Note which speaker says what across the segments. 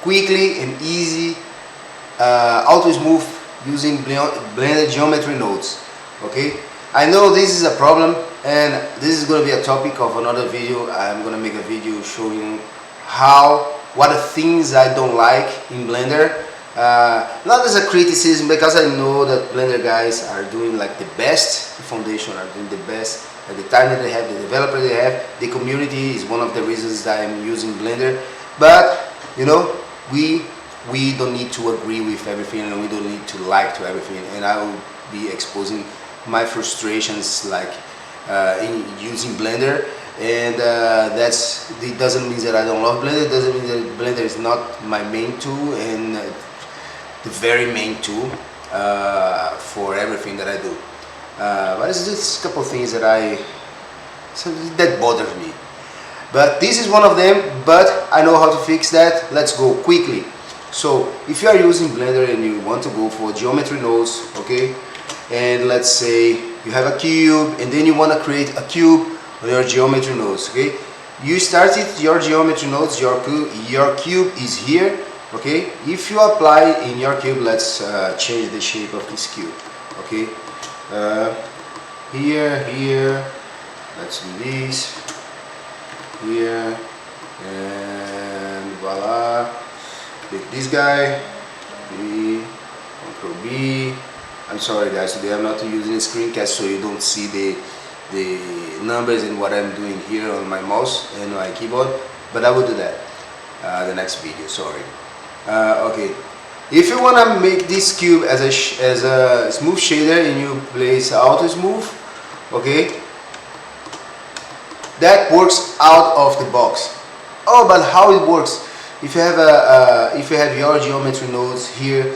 Speaker 1: quickly and easy Autosmooth using Blender geometry nodes. Okay, I know this is a problem, and this is going to be a topic of another video. I'm going to make a video showing what are things I don't like in Blender. Not as a criticism, because I know that Blender guys are doing like the best, the foundation are doing the best at the time that they have, the developer they have, the community is one of the reasons that I'm using Blender. But you know, we don't need to agree with everything, and we don't need to like to everything, and I will be exposing my frustrations like in using Blender. And it doesn't mean that I don't love Blender. It doesn't mean that Blender is not my main tool and the very main tool for everything that I do. But it's just a couple things that bothers me. But this is one of them, but I know how to fix that. Let's go quickly. So if you are using Blender and you want to go for geometry nodes, okay, and let's say you have a cube and then you want to create a cube on your geometry nodes, okay, you started your geometry nodes, your cube is here, okay. If you apply in your cube, let's change the shape of this cube, okay, here, let's do this, here, and voila. Pick this guy, Ctrl B. I'm sorry guys, today I'm not using a screencast, so you don't see the numbers and what I'm doing here on my mouse and my keyboard, but I will do that the next video, sorry. Okay, if you want to make this cube as a smooth shader and you place Autosmooth, okay, that works out of the box. Oh, but how it works? If you have your geometry nodes here,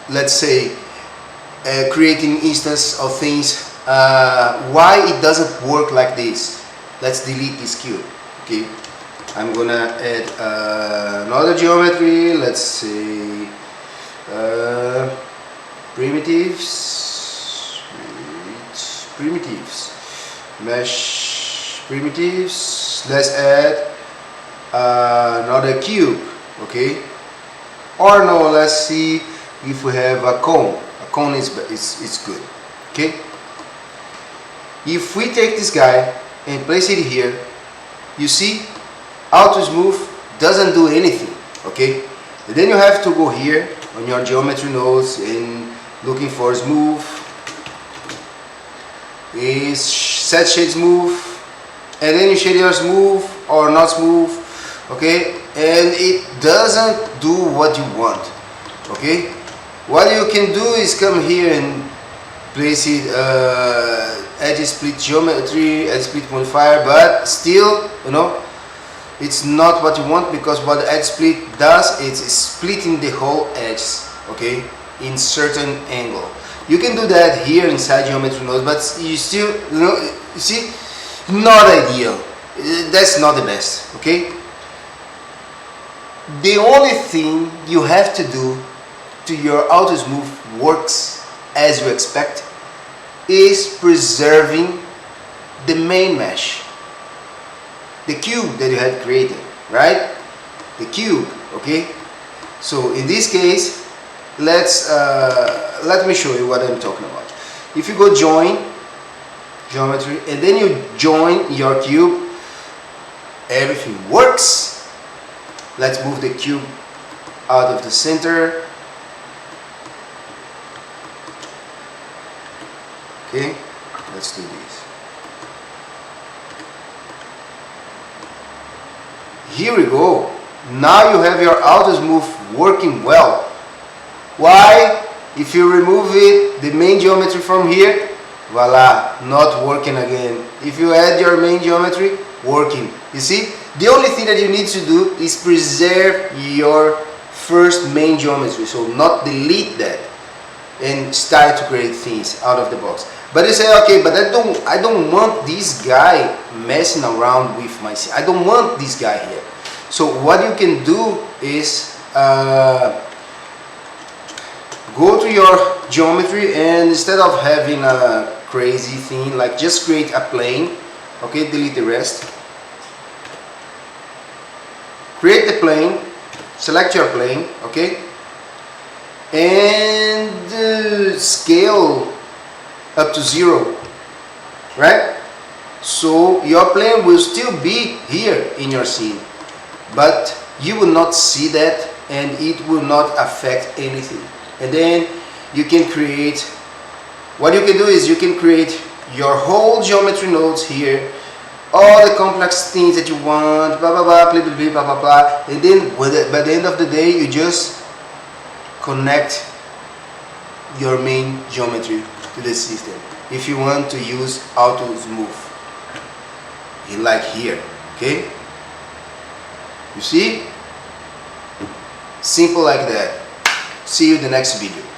Speaker 1: let's say creating instance of things, why it doesn't work like this? Let's delete this cube. Okay, I'm gonna add another geometry. Let's say primitives, mesh primitives. Let's add another cube, okay, or no, let's see if we have a cone. A cone is good, okay. If we take this guy and place it here, you see Autosmooth doesn't do anything, okay. And then you have to go here on your geometry nodes and looking for smooth, is set shade smooth, and then you shade your smooth or not smooth, okay, and it doesn't do what you want, okay. What you can do is come here and place it edge split geometry, edge split modifier, but still, you know, it's not what you want, because what the edge split does is splitting the whole edge, okay, in certain angle. You can do that here inside geometry nodes, but you still, you know, you see, not ideal. That's not the best, okay. The only thing you have to do to your Autosmooth works as you expect is preserving the main mesh, the cube that you had created, right? The cube, okay? So in this case, let me show you what I'm talking about. If you go join geometry and then you join your cube, everything works. Let's move the cube out of the center. Okay, let's do this. Here we go. Now you have your Autosmooth working well. Why? If you remove it, the main geometry from here, voila, not working again. If you add your main geometry, working. You see? The only thing that you need to do is preserve your first main geometry, so not delete that and start to create things out of the box. But you say, okay, but I don't want this guy messing around with my scene. I don't want this guy here. So what you can do is go to your geometry, and instead of having a crazy thing, like just create a plane, okay, delete the rest. create the plane, select your plane, okay, and scale up to 0, right? So your plane will still be here in your scene, but you will not see that, and it will not affect anything. And then you can create, what you can do is you can create your whole geometry nodes here, all the complex things that you want, blah blah blah, blah blah blah, blah, blah, blah. And then by the end of the day, you just connect your main geometry to the system. If you want to use Autosmooth, like here, okay? You see? Simple like that. See you in the next video.